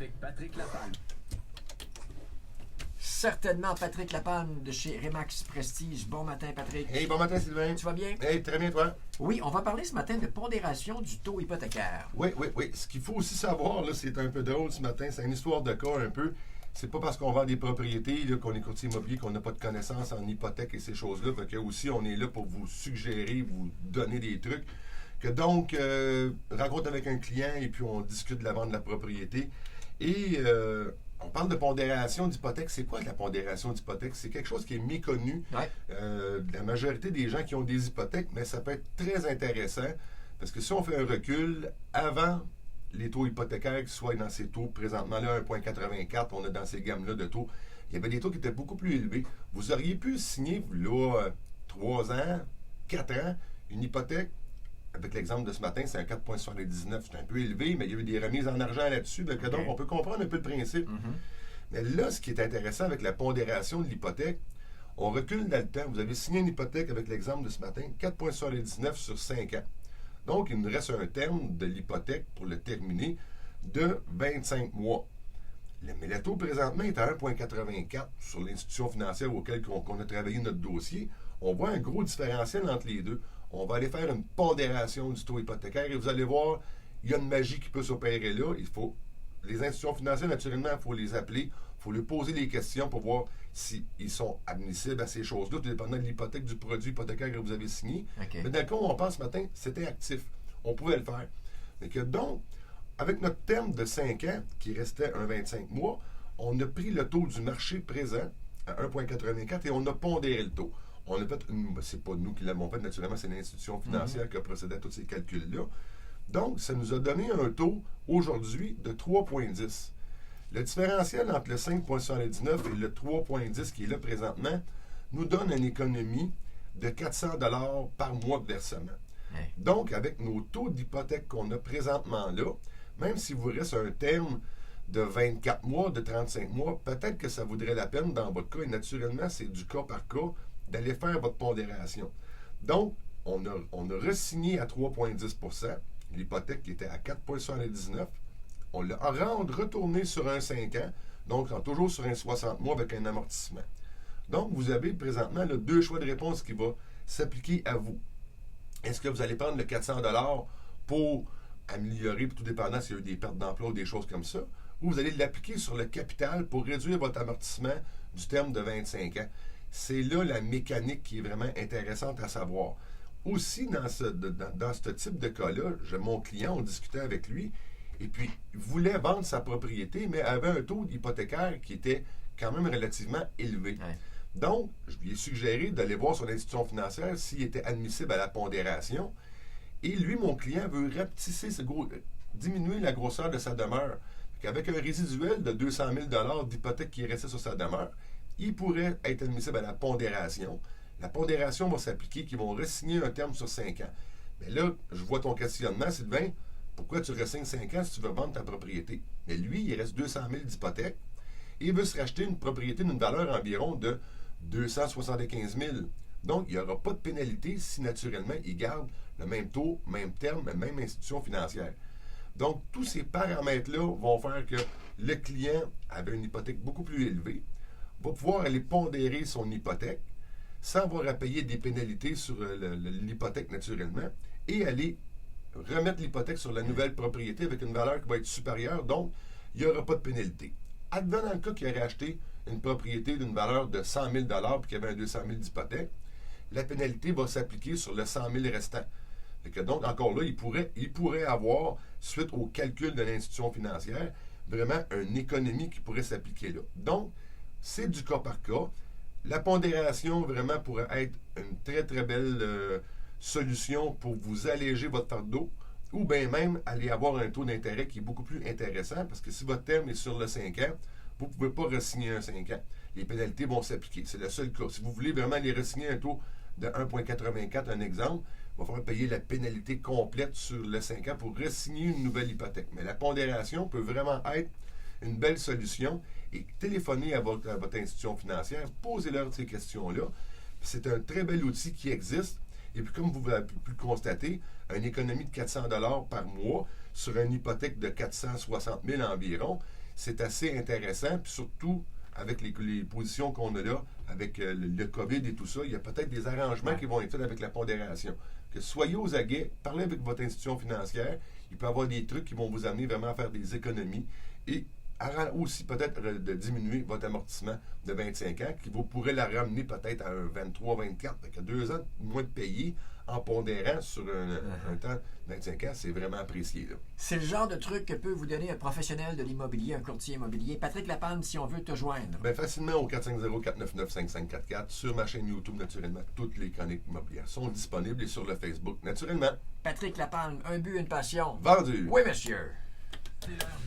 avec Patrick Lapalme. Certainement Patrick Lapalme de chez Remax Prestige. Bon matin, Patrick. Hey, bon matin, Sylvain. Tu vas bien? Hey, très bien, toi? Oui, on va parler ce matin de pondération du taux hypothécaire. Oui. Ce qu'il faut aussi savoir, là, c'est un peu drôle ce matin, c'est une histoire de cas un peu. C'est pas parce qu'on vend des propriétés, là, qu'on est courtier immobilier, qu'on n'a pas de connaissances en hypothèque et ces choses-là. Fait que aussi, on est là pour vous suggérer, vous donner des trucs. Que donc, rencontre avec un client et puis on discute de la vente de la propriété. Et on parle de pondération d'hypothèque. C'est quoi la pondération d'hypothèque? C'est quelque chose qui est méconnu de la majorité des gens qui ont des hypothèques, mais ça peut être très intéressant parce que si on fait un recul, avant les taux hypothécaires qui soient dans ces taux, présentement là, 1,84, on est dans ces gammes-là de taux, il y avait des taux qui étaient beaucoup plus élevés. Vous auriez pu signer, là, 3 ans, 4 ans, une hypothèque. Avec l'exemple de ce matin, c'est un 4,79. C'est un peu élevé, mais il y a eu des remises en argent là-dessus. Donc, on peut comprendre un peu le principe. Mais là, ce qui est intéressant avec la pondération de l'hypothèque, on recule dans le temps. Vous avez signé une hypothèque avec l'exemple de ce matin, 4,79 sur 5 ans. Donc, il nous reste un terme de l'hypothèque pour le terminer de 25 mois. Mais le taux présentement est à 1,84 sur l'institution financière auquel on a travaillé notre dossier. On voit un gros différentiel entre les deux. On va aller faire une pondération du taux hypothécaire et vous allez voir, il y a une magie qui peut s'opérer là. Les institutions financières, naturellement, il faut les appeler, il faut leur poser des questions pour voir s'ils sont admissibles à ces choses-là, tout dépendant de l'hypothèque, du produit hypothécaire que vous avez signé. Mais dans le cas où on pense ce matin, c'était actif. On pouvait le faire. Donc, avec notre terme de 5 ans, qui restait un 25 mois, on a pris le taux du marché présent à 1,84 et on a pondéré le taux. On a fait c'est pas nous qui l'avons fait, naturellement, c'est l'institution financière qui a procédé à tous ces calculs-là. Donc, ça nous a donné un taux aujourd'hui de 3,10. Le différentiel entre le 5,79 et le 3,10 qui est là présentement nous donne une économie de 400 $ par mois de versement. Donc, avec nos taux d'hypothèque qu'on a présentement là, même si vous reste un terme de 24 mois, de 35 mois, peut-être que ça vaudrait la peine dans votre cas, et naturellement, c'est du cas par cas, d'aller faire votre pondération. Donc, on a re-signé à 3,10 %, l'hypothèque qui était à 4,79. On l'a retourné sur un 5 ans, donc toujours sur un 60 mois avec un amortissement. Donc, vous avez présentement là, 2 choix de réponse qui vont s'appliquer à vous. Est-ce que vous allez prendre le 400 $ pour améliorer, tout dépendant s'il y a eu des pertes d'emploi ou des choses comme ça, ou vous allez l'appliquer sur le capital pour réduire votre amortissement du terme de 25 ans. C'est là la mécanique qui est vraiment intéressante à savoir. Aussi, dans ce type de cas-là, mon client, on discutait avec lui, et puis il voulait vendre sa propriété, mais avait un taux hypothécaire qui était quand même relativement élevé. Donc, je lui ai suggéré d'aller voir son institution financière s'il était admissible à la pondération. Et lui, mon client, veut diminuer la grosseur de sa demeure. Avec un résiduel de 200 000 $ d'hypothèque qui est resté sur sa demeure, il pourrait être admissible à la pondération. La pondération va s'appliquer, qu'ils vont re-signer un terme sur 5 ans. Mais là, je vois ton questionnement, Sylvain. Pourquoi tu re-signes 5 ans si tu veux vendre ta propriété? Mais lui, il reste 200 000 d'hypothèque et il veut se racheter une propriété d'une valeur environ de 275 000. Donc, il n'y aura pas de pénalité si, naturellement, il garde le même taux, même terme, même institution financière. Donc, tous ces paramètres-là vont faire que le client avait une hypothèque beaucoup plus élevée, va pouvoir aller pondérer son hypothèque sans avoir à payer des pénalités sur l'hypothèque naturellement et aller remettre l'hypothèque sur la nouvelle propriété avec une valeur qui va être supérieure, donc il n'y aura pas de pénalité. Advenant le cas qu'il aurait acheté une propriété d'une valeur de 100 000 $ puis qu'il y avait un 200 000 d'hypothèque, la pénalité va s'appliquer sur le 100 000 restant. Donc, encore là, il pourrait avoir, suite au calcul de l'institution financière, vraiment une économie qui pourrait s'appliquer là. Donc, c'est du cas par cas. La pondération, vraiment, pourrait être une très, très belle solution pour vous alléger votre fardeau ou bien même aller avoir un taux d'intérêt qui est beaucoup plus intéressant parce que si votre terme est sur le 5 ans, vous ne pouvez pas re-signer un 5 ans. Les pénalités vont s'appliquer. C'est le seul cas. Si vous voulez vraiment aller re-signer un taux de 1,84, un exemple, il va falloir payer la pénalité complète sur le 5 ans pour re-signer une nouvelle hypothèque. Mais la pondération peut vraiment être une belle solution et téléphonez à votre institution financière, posez-leur ces questions-là. C'est un très bel outil qui existe. Et puis, comme vous avez pu le constater, une économie de 400 $ par mois sur une hypothèque de 460 000 environ, c'est assez intéressant. Puis surtout, avec les positions qu'on a là, avec le COVID et tout ça, il y a peut-être des arrangements qui vont être faits avec la pondération. Que soyez aux aguets, parlez avec votre institution financière. Il peut y avoir des trucs qui vont vous amener vraiment à faire des économies. Et aussi peut-être de diminuer votre amortissement de 25 ans, qui vous pourrait la ramener peut-être à un 23-24. Donc, 2 ans moins de payer en pondérant sur un temps de 25 ans, c'est vraiment apprécié. Là. C'est le genre de truc que peut vous donner un professionnel de l'immobilier, un courtier immobilier. Patrick Lapanne, si on veut te joindre. Bien, facilement au 450-499-5544, sur ma chaîne YouTube, naturellement, toutes les chroniques immobilières sont disponibles et sur le Facebook, naturellement. Patrick Lapanne, un but, une passion. Vendu! Oui, monsieur.